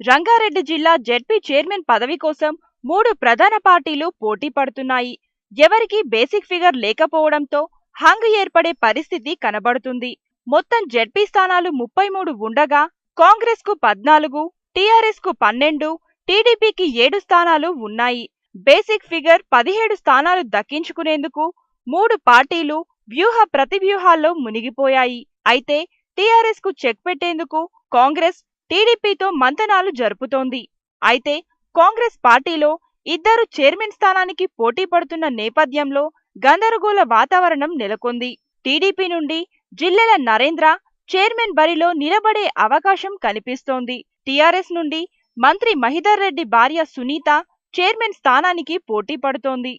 రంగారెడ్డి జిల్లా ZP chairman పదవి కోసం 3 ప్రధాన పార్టీలు పోటీ పడుతున్నాయి. ఎవరికి బేసిక్ ఫిగర్ లేకపోవడంతో హంగ్ ఏర్పడే పరిస్థితి కనబడుతుంది. మొత్తం జెడ్పీ స్థానాలు 33 ఉండగా కాంగ్రెస్ కు 14, టీఆర్ఎస్ కు 12, టీడీపీకి 7 స్థానాలు ఉన్నాయి. బేసిక్ ఫిగర్ 17 స్థానాలు దక్కించుకునేందుకు 3 పార్టీలు వ్యూహ ప్రతివ్యూహాల్లో మునిగిపోయాయి. అయితే టీఆర్ఎస్ కు చెక్ పెట్టేందుకు కాంగ్రెస్ టీడీపీతో మంతనాలు జరుపుతోంది. అయితే కాంగ్రెస్ పార్టీలో ఇద్దరు చైర్మన్ స్థానానికి పోటీ పడుతున్న నేపథ్యంలో గందరగోళ వాతావరణం నెలకొంది. టీడీపీ నుండి జిల్లెల నరేంద్ర చైర్మన్ బరిలో నిలబడే అవకాశం కనిపిస్తోంది. టీఆర్ఎస్ నుండి మంత్రి మహిదర్ రెడ్డి భార్య సునీత చైర్మన్ స్థానానికి పోటీ పడుతోంది.